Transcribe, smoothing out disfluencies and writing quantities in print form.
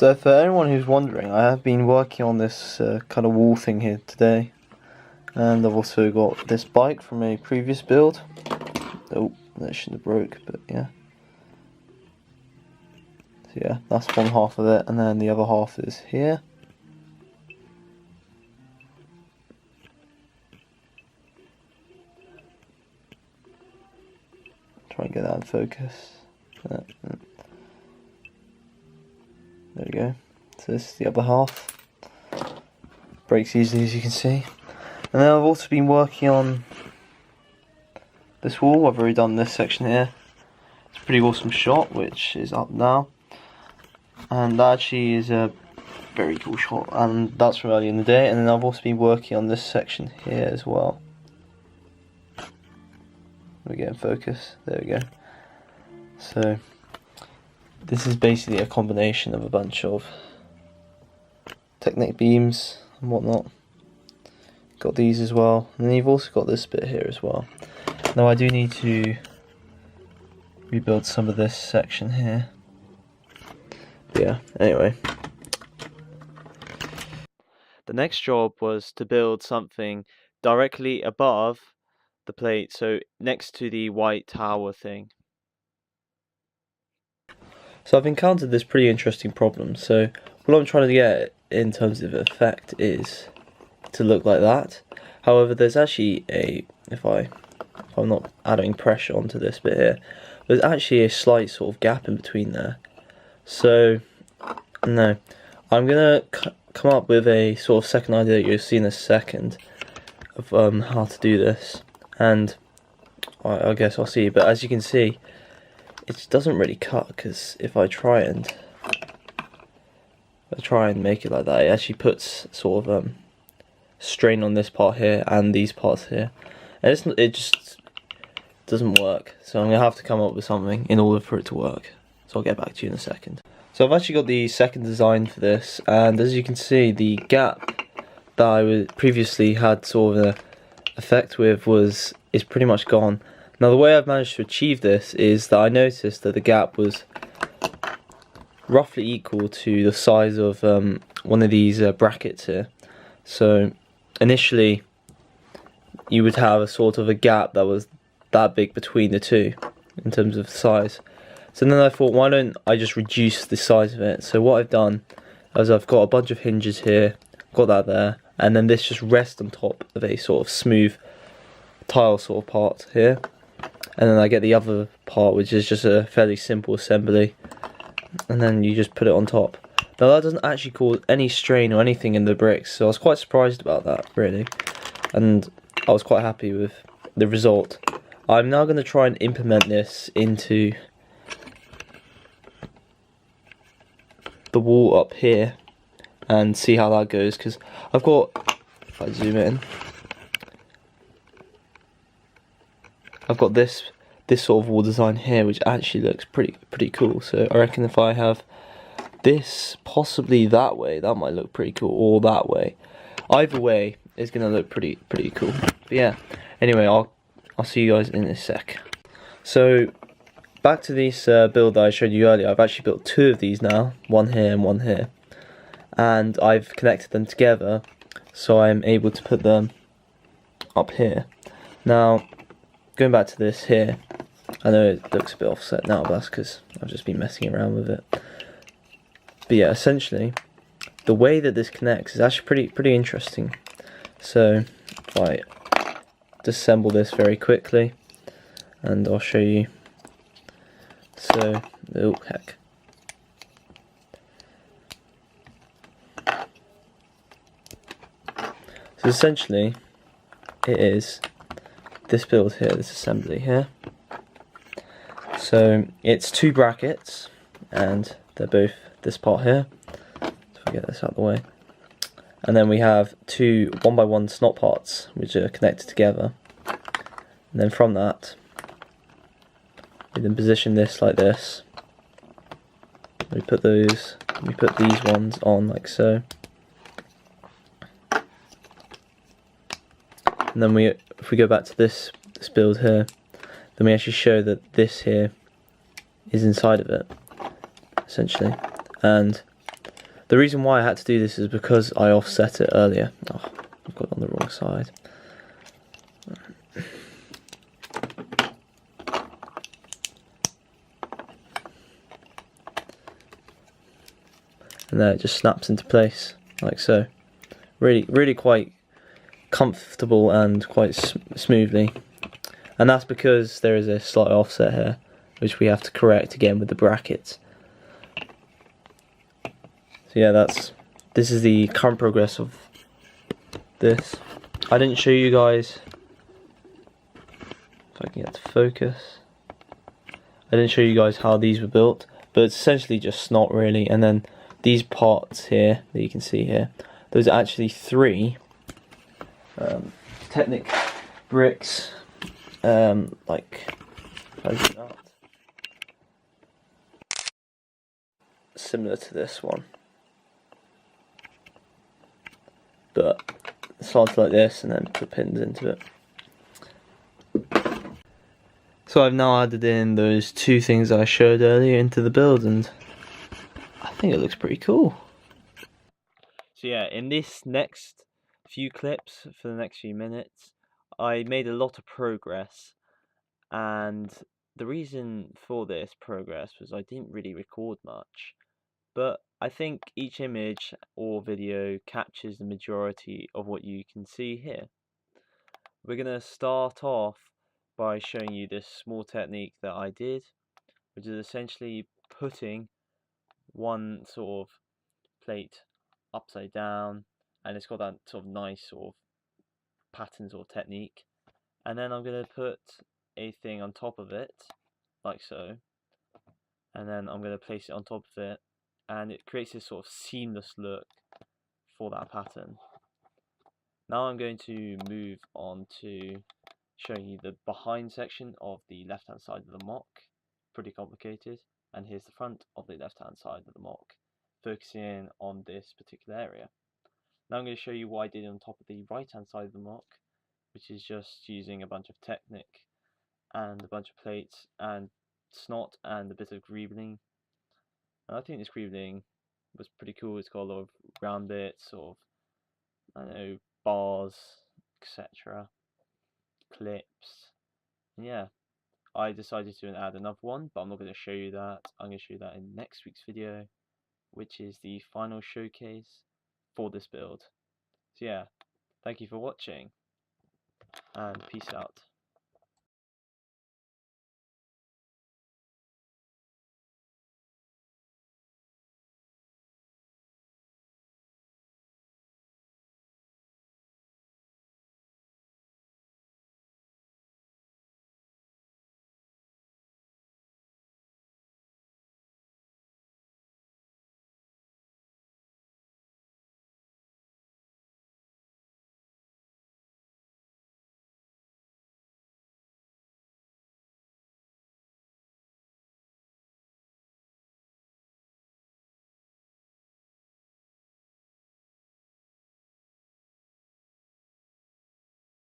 So for anyone who's wondering, I have been working on this kind of wall thing here today, and I've also got this bike from a previous build. Oh, that shouldn't have broke, but yeah. So yeah, that's one half of it, and then the other half is here. Try and get that in focus. There we go. So this is the other half. Breaks easily, as you can see. And then I've also been working on this wall. I've already done this section here. It's a pretty awesome shot, which is up now. And that actually is a very cool shot, and that's from earlier in the day. And then I've also been working on this section here as well. We get in focus. There we go. So this is basically a combination of a bunch of Technic beams and whatnot. Got these as well, and then you've also got this bit here as well. Now I do need to rebuild some of this section here. But yeah, anyway. The next job was to build something directly above the plate, so next to the white tower thing. So I've encountered this pretty interesting problem. So what I'm trying to get in terms of effect is to look like that. However, there's actually if I'm not adding pressure onto this bit here, there's actually a slight sort of gap in between there. So no, I'm gonna come up with a sort of second idea that you'll see in a second of how to do this, and I guess I'll see. But as you can see, it doesn't really cut, because if I try and make it like that, it actually puts sort of strain on this part here and these parts here, and it just doesn't work. So I'm gonna have to come up with something in order for it to work. So I'll get back to you in a second. So I've actually got the second design for this, and as you can see, the gap that I previously had sort of an effect with is pretty much gone. Now the way I've managed to achieve this is that I noticed that the gap was roughly equal to the size of one of these brackets here. So initially you would have a sort of a gap that was that big between the two in terms of size. So then I thought, why don't I just reduce the size of it? So what I've done is I've got a bunch of hinges here, got that there, and then this just rests on top of a sort of smooth tile sort of part here. And then I get the other part, which is just a fairly simple assembly, and then you just put it on top. Now that doesn't actually cause any strain or anything in the bricks, so I was quite surprised about that, really, and I was quite happy with the result. I'm now going to try and implement this into the wall up here and see how that goes, because I've got, if I zoom in, I've got this sort of wall design here, which actually looks pretty cool. So I reckon if I have this possibly that way, that might look pretty cool, or that way. Either way is gonna look pretty cool. But yeah, anyway, I'll see you guys in a sec. So back to this build that I showed you earlier. I've actually built two of these now, one here and one here, and I've connected them together so I'm able to put them up here. Now going back to this here, I know it looks a bit offset now, but that's because I've just been messing around with it. But yeah, essentially, the way that this connects is actually pretty interesting. So if I disassemble this very quickly, and I'll show you. So, oh heck. So essentially, it is this build here, this assembly here. So it's two brackets, and they're both this part here. So if I get this out of the way, and then we have two 1x1 snot parts which are connected together, and then from that we then position this like this. We put these ones on like so, and then if we go back to this build here, then we actually show that this here is inside of it, essentially. And The reason why I had to do this is because I offset it earlier. Oh, I've got it on the wrong side. And there it just snaps into place, like so. Really quite comfortable and quite smoothly. And that's because there is a slight offset here, which we have to correct again with the brackets. So yeah, this is the current progress of this. I didn't show you guys, if I can get to focus, I didn't show you guys how these were built, but it's essentially just snot really, and then these parts here that you can see here, those are actually 3 Technic bricks, like, how do you do that? Similar to this one, but slides like this and then put pins into it. So I've now added in those 2 things I showed earlier into the build, and I think it looks pretty cool. So yeah, in this next few clips for the next few minutes, I made a lot of progress, and the reason for this progress was I didn't really record much, but I think each image or video captures the majority of what you can see here. We're going to start off by showing you this small technique that I did, which is essentially putting one sort of plate upside down, and it's got that sort of nice sort of patterns or technique, and then I'm going to put a thing on top of it like so, and then I'm going to place it on top of it, and it creates this sort of seamless look for that pattern. Now I'm going to move on to showing you the behind section of the left hand side of the mock. Pretty complicated, and here's the front of the left hand side of the mock, focusing on this particular area. Now I'm going to show you what I did on top of the right hand side of the mock, which is just using a bunch of Technic and a bunch of plates and snot and a bit of greebling. And I think this greebling was pretty cool. It's got a lot of round bits, sort of, I don't know, bars, etc., clips, and yeah. I decided to add another one, but I'm not going to show you that. I'm going to show you that in next week's video, which is the final showcase for this build. So yeah, thank you for watching, and peace out.